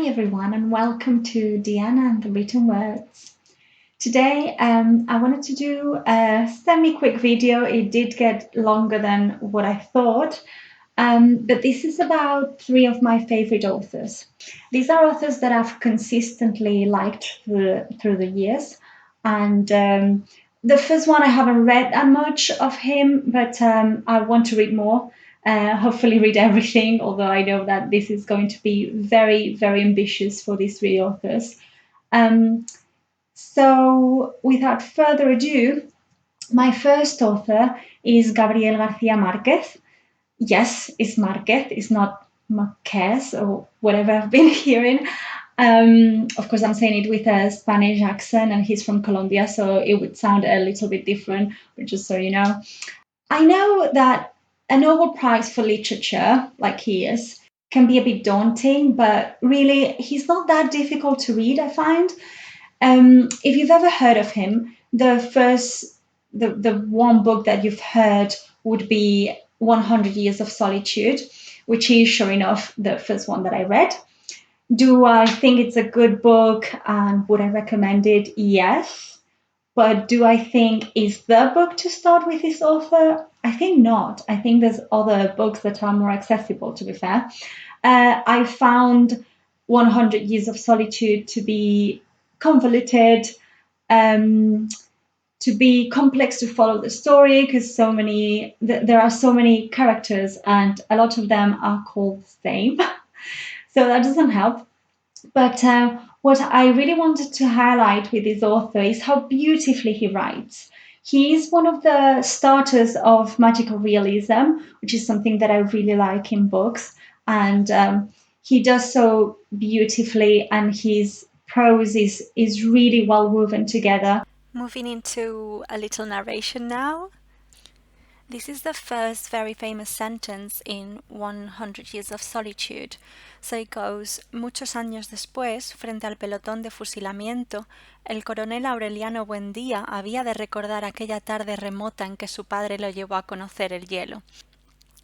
Hi everyone and welcome to Diana and the Written Words. Today I wanted to do a semi-quick video. It did get longer than what I thought, but this is about three of my favorite authors. These are authors that I've consistently liked through the years, and the first one I haven't read that much of him, but I want to read more. Hopefully read everything, although I know that this is going to be very, very ambitious for these three authors. So without further ado, my first author is Gabriel García Márquez. Yes, it's Márquez, it's not Márquez or whatever I've been hearing. Of course, I'm saying it with a Spanish accent, and he's from Colombia, so it would sound a little bit different, but just so you know. I know that a Nobel Prize for literature, like he is, can be a bit daunting, but really, he's not that difficult to read, I find. If you've ever heard of him, the one book that you've heard would be 100 Years of Solitude, which is, sure enough, the first one that I read. Do I think it's a good book and would I recommend it? Yes. But do I think is the book to start with this author? I think not. I think there's other books that are more accessible, to be fair. I found 100 Years of Solitude to be convoluted, to be complex to follow the story because there are so many characters and a lot of them are called the same. So that doesn't help. But what I really wanted to highlight with this author is how beautifully he writes. He is one of the starters of magical realism, which is something that I really like in books. And he does so beautifully, and his prose is really well woven together. Moving into a little narration now. This is the first very famous sentence in 100 Years of Solitude. So it goes, muchos años después, frente al pelotón de fusilamiento, el coronel Aureliano Buendía había de recordar aquella tarde remota en que su padre lo llevó a conocer el hielo.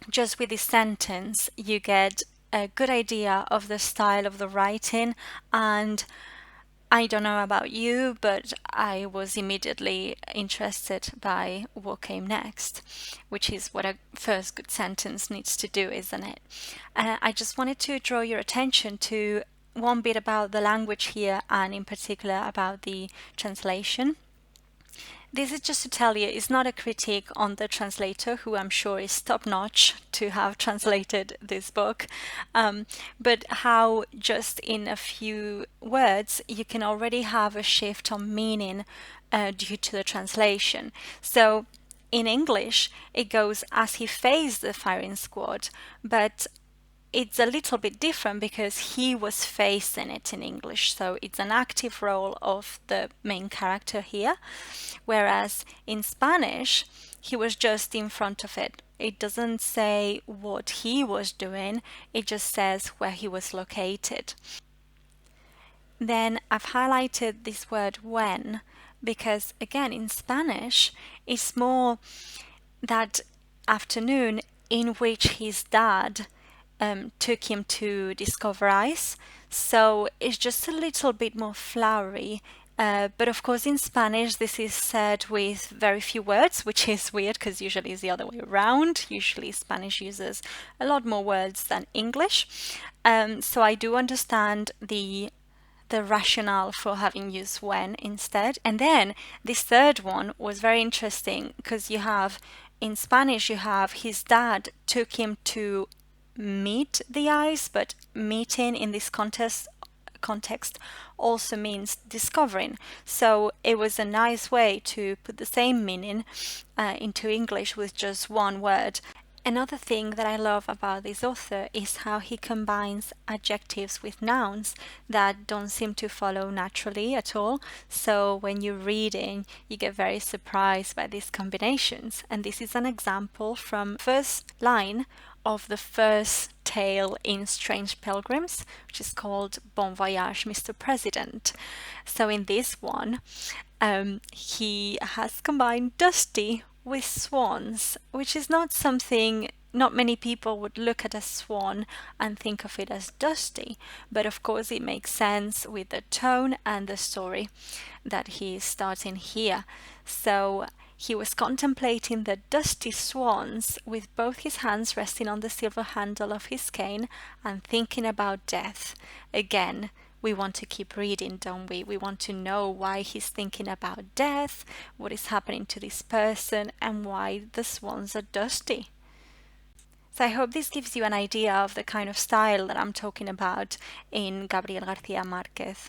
Just with this sentence, you get a good idea of the style of the writing, and I don't know about you, but I was immediately interested by what came next, which is what a first good sentence needs to do, isn't it? I just wanted to draw your attention to one bit about the language here, and in particular about the translation. This is just to tell you, it's not a critique on the translator, who I'm sure is top-notch to have translated this book, but how just in a few words you can already have a shift on meaning due to the translation. So in English, it goes, as he faced the firing squad, but it's a little bit different because he was facing it in English, so it's an active role of the main character here, whereas in Spanish he was just in front of it. It doesn't say what he was doing, it just says where he was located. Then I've highlighted this word when because, again, in Spanish it's more that afternoon in which his dad took him to discover ice, so it's just a little bit more flowery. But of course in Spanish this is said with very few words, which is weird because usually it's the other way around. Usually Spanish uses a lot more words than English. So I do understand the rationale for having used when instead. And then this third one was very interesting because in Spanish you have his dad took him to meet the ice, but meeting in this context also means discovering. So it was a nice way to put the same meaning into English with just one word. Another thing that I love about this author is how he combines adjectives with nouns that don't seem to follow naturally at all. So when you're reading, you get very surprised by these combinations. And this is an example from first line of the first tale in Strange Pilgrims, which is called Bon Voyage, Mr. President. So in this one, he has combined Dusty with swans, which is not something Not many people would look at a swan and think of it as dusty, but of course it makes sense with the tone and the story that he is starting here. So he was contemplating the dusty swans with both his hands resting on the silver handle of his cane and thinking about death. Again, we want to keep reading, don't we? We want to know why he's thinking about death, what is happening to this person, and why the swans are dusty. So I hope this gives you an idea of the kind of style that I'm talking about in Gabriel García Márquez.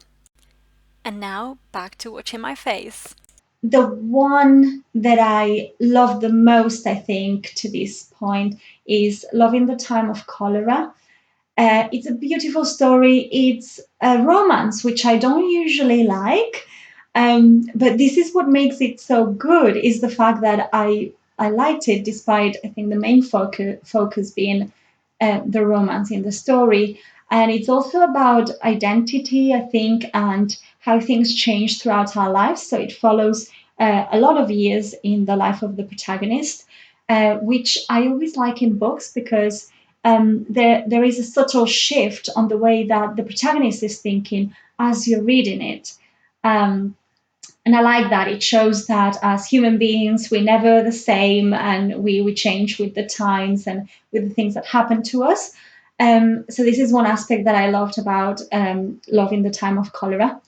And now back to watching my face. The one that I love the most, I think, to this point is Love in the Time of Cholera. It's a beautiful story. It's a romance, which I don't usually like. But this is what makes it so good, is the fact that I liked it despite, I think, the main focus being the romance in the story. And it's also about identity, I think, and how things change throughout our lives. So it follows a lot of years in the life of the protagonist, which I always like in books because there is a subtle shift on the way that the protagonist is thinking as you're reading it. Um, and I like that. It shows that as human beings, we're never the same and we change with the times and with the things that happen to us. So this is one aspect that I loved about Love in the Time of Cholera.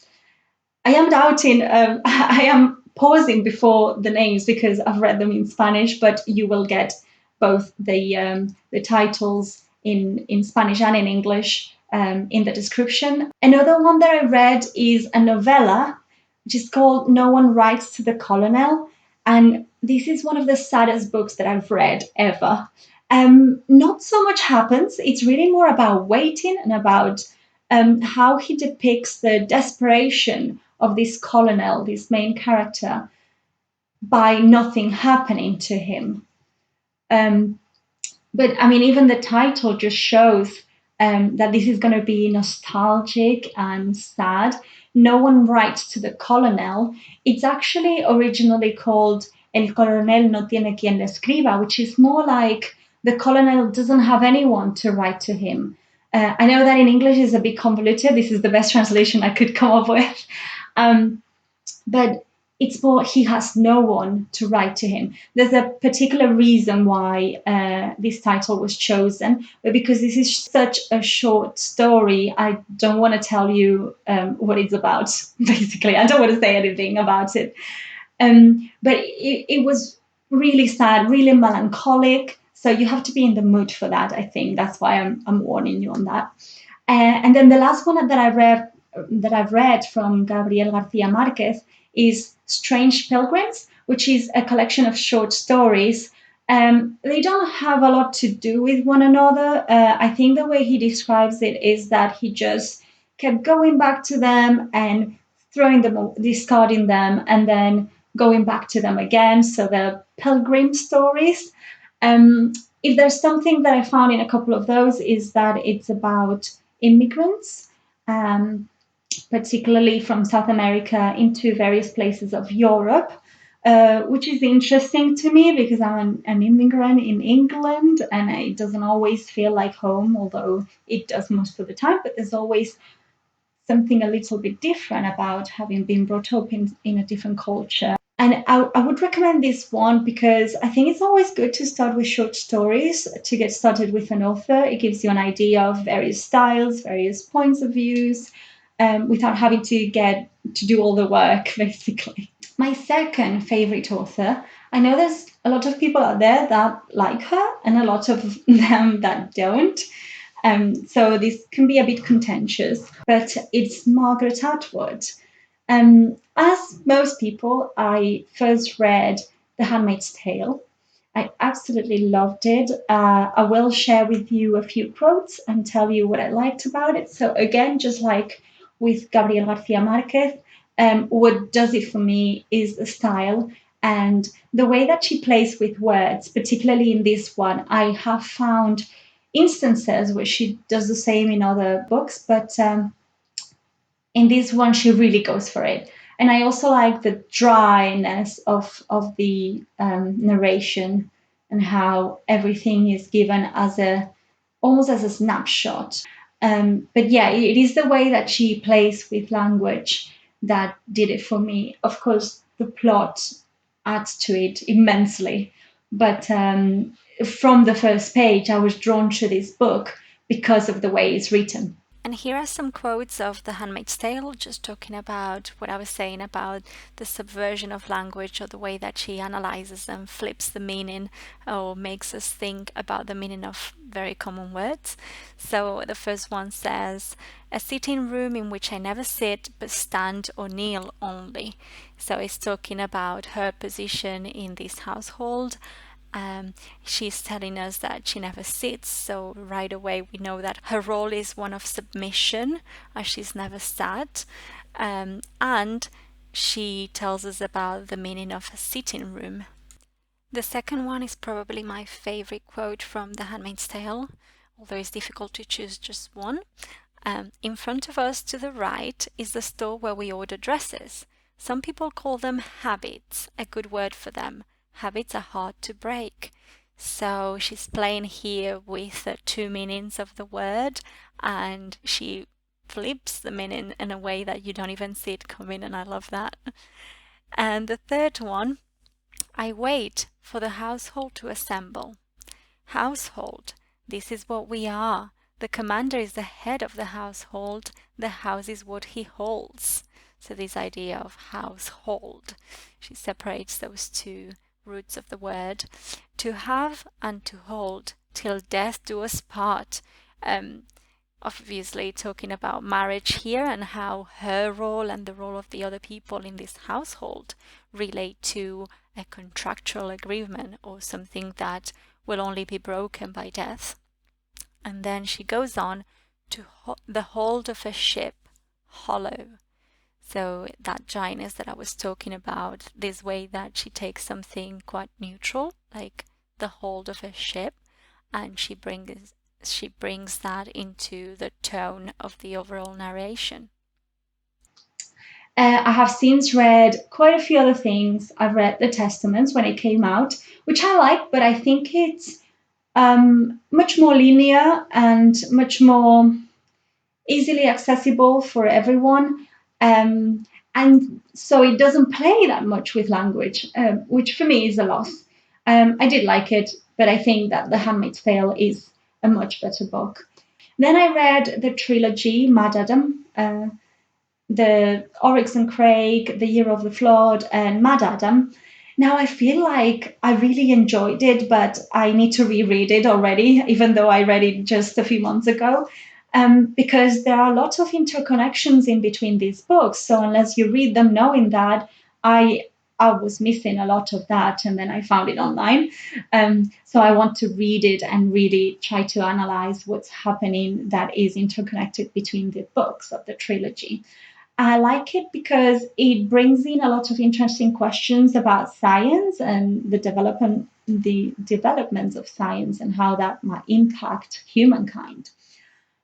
I am doubting, I am pausing before the names because I've read them in Spanish, but you will get both the titles in Spanish and in English in the description. Another one that I read is a novella, which is called No One Writes to the Colonel. And this is one of the saddest books that I've read ever. Not so much happens. It's really more about waiting and about how he depicts the desperation of this colonel, this main character, by nothing happening to him. Um, but I mean, even the title just shows that this is going to be nostalgic and sad. No One Writes to the Colonel. It's actually originally called El Coronel no tiene quien le escriba, which is more like the colonel doesn't have anyone to write to him. I know that in English is a bit convoluted. This is the best translation I could come up with. Um, but it's more he has no one to write to him. There's a particular reason why this title was chosen, but because this is such a short story, I don't want to tell you what it's about. Basically, I don't want to say anything about it. But it was really sad, really melancholic. So you have to be in the mood for that. I think that's why I'm warning you on that. And then the last one that I've read from Gabriel García Márquez is Strange Pilgrims, which is a collection of short stories. They don't have a lot to do with one another. I think the way he describes it is that he just kept going back to them and throwing them, discarding them, and then going back to them again. So the pilgrim stories. Um, if there's something that I found in a couple of those is that it's about immigrants, um, particularly from South America into various places of Europe, which is interesting to me because I'm an immigrant in England and it doesn't always feel like home, although it does most of the time, but there's always something a little bit different about having been brought up in a different culture. And I would recommend this one because I think it's always good to start with short stories to get started with an author. It gives you an idea of various styles, various points of views, without having to get to do all the work, basically. My second favorite author, I know there's a lot of people out there that like her and a lot of them that don't. So this can be a bit contentious, but it's Margaret Atwood. As most people, I first read The Handmaid's Tale. I absolutely loved it. I will share with you a few quotes and tell you what I liked about it. So again, just like with Gabriel García Márquez, what does it for me is the style and the way that she plays with words, particularly in this one. I have found instances where she does the same in other books, but in this one she really goes for it. And I also like the dryness of the narration. and how everything is given as almost as a snapshot. But yeah, it is the way that she plays with language that did it for me. Of course, the plot adds to it immensely, but from the first page, I was drawn to this book because of the way it's written. And here are some quotes of The Handmaid's Tale, just talking about what I was saying about the subversion of language, or the way that she analyzes and flips the meaning, or makes us think about the meaning of very common words. So the first one says, "A sitting room in which I never sit but stand or kneel only." So it's talking about her position in this household. She's telling us that she never sits, so right away we know that her role is one of submission, as she's never sat. And she tells us about the meaning of a sitting room. The second one is probably my favorite quote from The Handmaid's Tale, although it's difficult to choose just one. "In front of us to the right is the store where we order dresses. Some people call them habits, a good word for them. Habits are hard to break." So she's playing here with the two meanings of the word, and she flips the meaning in a way that you don't even see it coming, and I love that. And the third one, "I wait for the household to assemble." Household, this is what we are. The commander is the head of the household. The house is what he holds. So this idea of household, she separates those two roots of the word. "To have and to hold till death do us part." Obviously talking about marriage here, and how her role and the role of the other people in this household relate to a contractual agreement, or something that will only be broken by death. And then she goes on to "the hold of a ship, hollow." So that dryness that I was talking about, this way that she takes something quite neutral, like the hold of a ship, and she brings that into the tone of the overall narration. I have since read quite a few other things. I've read the Testaments when it came out, which I like, but I think it's much more linear and much more easily accessible for everyone. And so it doesn't play that much with language, which for me is a loss. I did like it, but I think that The Handmaid's Tale is a much better book. Then I read the trilogy, MaddAddam, the Oryx and Crake, The Year of the Flood, and MaddAddam. Now I feel like I really enjoyed it, but I need to reread it already, even though I read it just a few months ago, because there are lots of interconnections in between these books. So unless you read them knowing that, I was missing a lot of that, and then I found it online. So I want to read it and really try to analyze what's happening that is interconnected between the books of the trilogy. I like it because it brings in a lot of interesting questions about science and the developments of science and how that might impact humankind.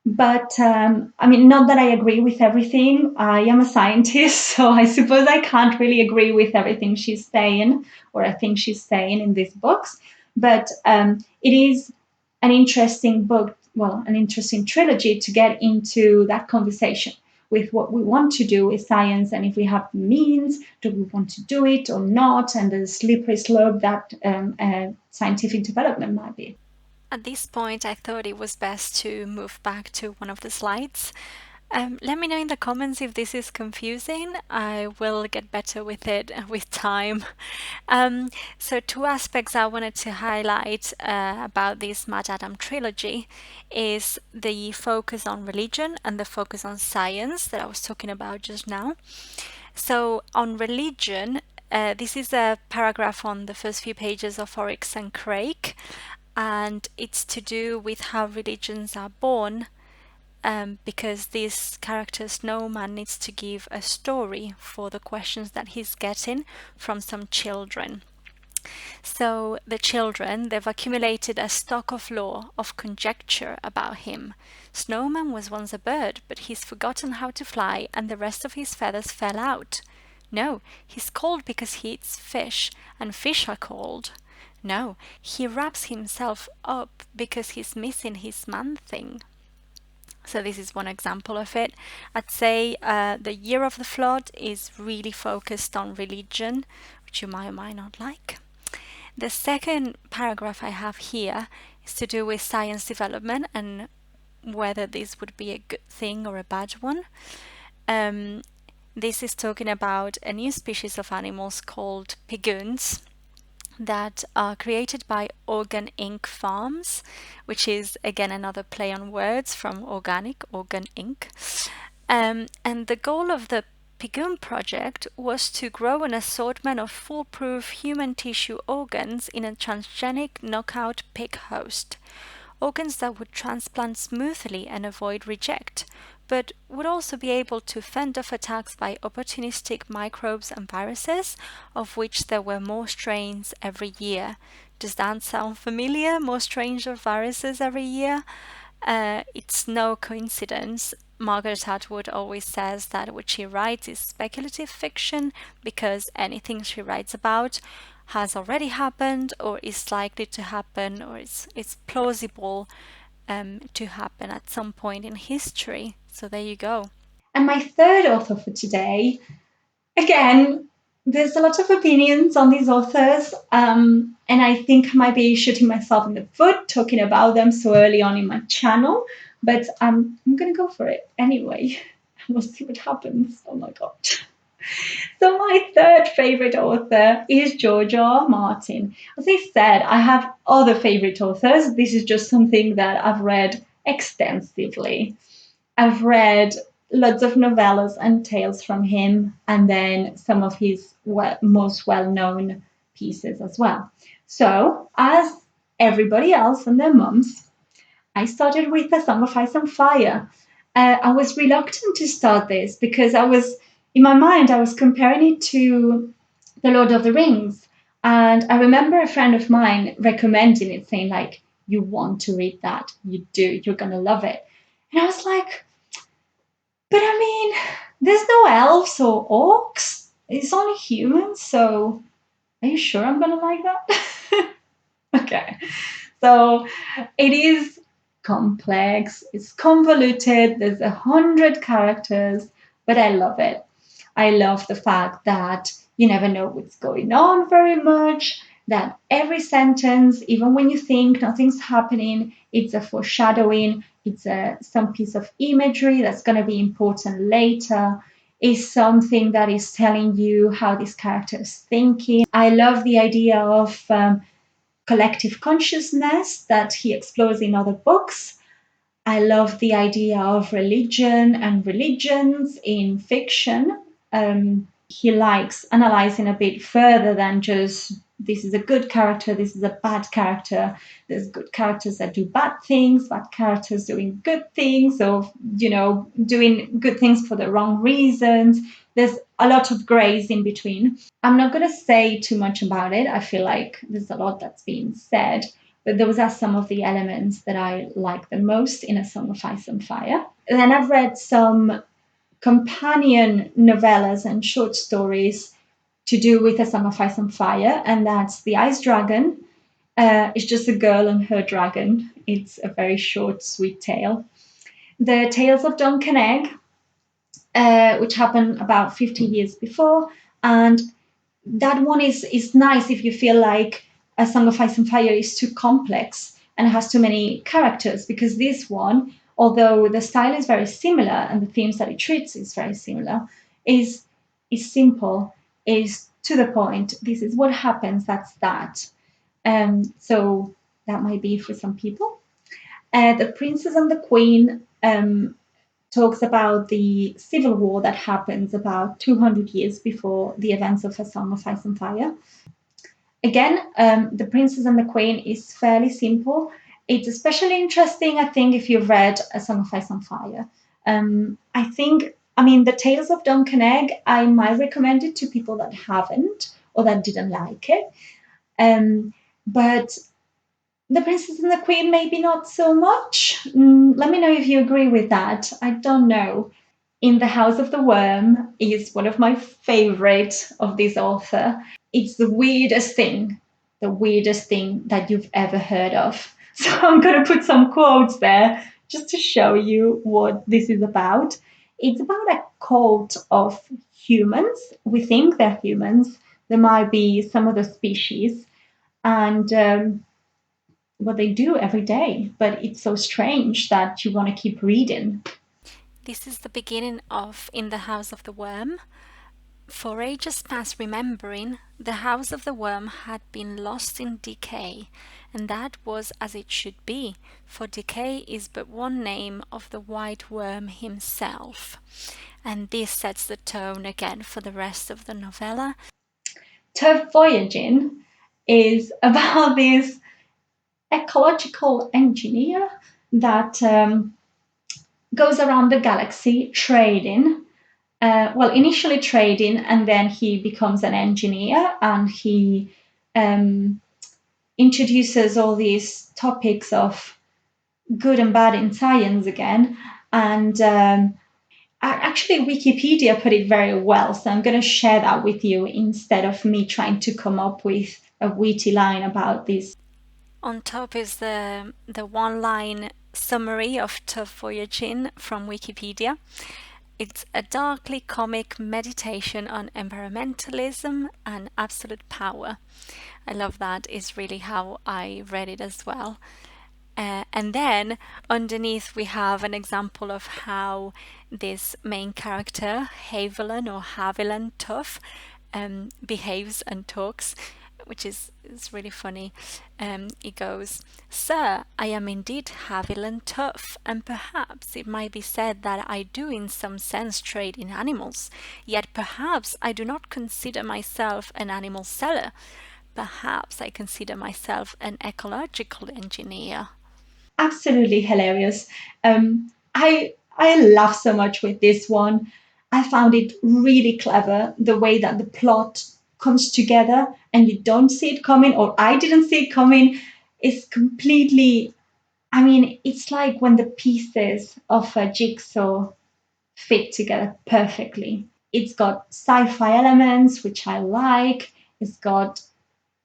But I mean, not that I agree with everything. I am a scientist, so I suppose I can't really agree with everything she's saying, or I think she's saying in these books. But it is an interesting book, well, an interesting trilogy to get into that conversation with what we want to do with science, and if we have the means, do we want to do it or not, and the slippery slope that scientific development might be. At this point, I thought it was best to move back to one of the slides. Let me know in the comments if this is confusing. I will get better with it with time. So two aspects I wanted to highlight about this MaddAddam trilogy is the focus on religion and the focus on science that I was talking about just now. So on religion, this is a paragraph on the first few pages of Oryx and Crake, and it's to do with how religions are born, because this character Snowman needs to give a story for the questions that he's getting from some children. So the children, they've accumulated a stock of lore, of conjecture about him. Snowman was once a bird, but he's forgotten how to fly, and the rest of his feathers fell out. No, he's called because he eats fish, and fish are called. No, he wraps himself up because he's missing his man thing. So this is one example of it. I'd say the Year of the Flood is really focused on religion, which you might or might not like. The second paragraph I have here is to do with science development and whether this would be a good thing or a bad one. This is talking about a new species of animals called pigeons that are created by Organ Inc. farms, which is again another play on words from organic, Organ Inc. And the goal of the Pigeon project was to grow an assortment of foolproof human tissue organs in a transgenic knockout pig host. Organs that would transplant smoothly and avoid reject, but would also be able to fend off attacks by opportunistic microbes and viruses, of which there were more strains every year. Does that sound familiar? More strains of viruses every year? It's no coincidence. Margaret Atwood always says that what she writes is speculative fiction because anything she writes about has already happened or is likely to happen or it's plausible to happen at some point in history. So there you go. And my third author for today, again, there's a lot of opinions on these authors, and I think I might be shooting myself in the foot talking about them so early on in my channel, but I'm going to go for it anyway. We'll see what happens. Oh my God. So my third favorite author is George R. R. Martin. As I said, I have other favorite authors. This is just something that I've read extensively. I've read lots of novellas and tales from him, and then some of his most well-known pieces as well. So, as everybody else and their mums, I started with A Song of Ice and Fire. I was reluctant to start this because in my mind, I was comparing it to The Lord of the Rings. And I remember a friend of mine recommending it, saying, like, you want to read that. You do. You're going to love it. And I was like, but I mean, there's no elves or orcs. It's only humans. So are you sure I'm going to like that? Okay. So it is complex, it's convoluted, there's 100 characters, but I love it. I love the fact that you never know what's going on very much, that every sentence, even when you think nothing's happening, it's a foreshadowing, it's some piece of imagery that's going to be important later, is something that is telling you how this character is thinking. I love the idea of collective consciousness that he explores in other books. I love the idea of religion and religions in fiction. He likes analyzing a bit further than just this is a good character, this is a bad character. There's good characters that do bad things, bad characters doing good things, or doing good things for the wrong reasons. There's a lot of grays in between. I'm not going to say too much about it. I feel like there's a lot that's being said, but those are some of the elements that I like the most in A Song of Ice and Fire. And then I've read some companion novellas and short stories to do with A Song of Ice and Fire, and that's The Ice Dragon. It's just a girl and her dragon. It's a very short, sweet tale. The Tales of Duncan Egg, which happened about 50 years before, and that one is nice if you feel like A Song of Ice and Fire is too complex and has too many characters, because this one, although the style is very similar and the themes that it treats is very similar, is simple, is to the point. This is what happens, that's that. So that might be for some people. The Princess and the Queen talks about the civil war that happens about 200 years before the events of A Song of Ice and Fire. Again, The Princess and the Queen is fairly simple. It's especially interesting, I think, if you've read A Song of Ice and Fire. The Tales of Duncan Egg, I might recommend it to people that haven't or that didn't like it. But The Princess and the Queen, maybe not so much. Let me know if you agree with that. I don't know. In the House of the Worm is one of my favorite of this author. It's the weirdest thing. the weirdest thing that you've ever heard of. So I'm going to put some quotes there just to show you what this is about. It's about a cult of humans. We think they're humans. There might be some other species, and what they do every day. But it's so strange that you want to keep reading. This is the beginning of In the House of the Worm. For ages past remembering, the House of the Worm had been lost in decay, and that was as it should be, for decay is but one name of the white worm himself. And this sets the tone again for the rest of the novella. Voyaging is about this ecological engineer that goes around the galaxy trading. Initially trading, and then he becomes an engineer, and he introduces all these topics of good and bad in science again. And actually, Wikipedia put it very well, so I'm going to share that with you instead of me trying to come up with a witty line about this. On top is the one-line summary of Tough Voyaging from Wikipedia. It's a darkly comic meditation on environmentalism and absolute power. I love that. It's really how I read it as well. And then underneath we have an example of how this main character, Haviland Tough, behaves and talks, which is really funny. It goes, "Sir, I am indeed Haviland Tough, and perhaps it might be said that I do in some sense trade in animals, yet perhaps I do not consider myself an animal seller. Perhaps I consider myself an ecological engineer." Absolutely hilarious. I laugh so much with this one. I found it really clever the way that the plot comes together and you don't see it coming, or I didn't see it coming. It's completely. I mean, it's like when the pieces of a jigsaw fit together perfectly. It's got sci-fi elements, which I like. It's got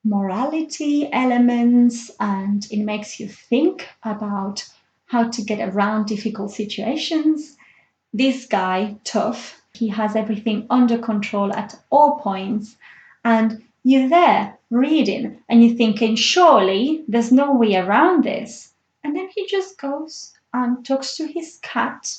morality elements, and it makes you think about how to get around difficult situations. This guy, Tough, he has everything under control at all points, and you're there reading and you're thinking, surely there's no way around this. And then he just goes and talks to his cat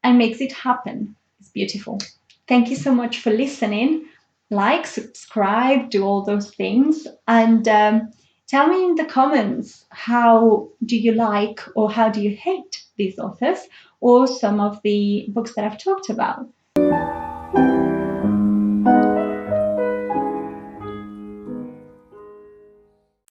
and makes it happen. It's beautiful. Thank you so much for listening. Like, subscribe, do all those things. And tell me in the comments, how do you like or how do you hate these authors or some of the books that I've talked about?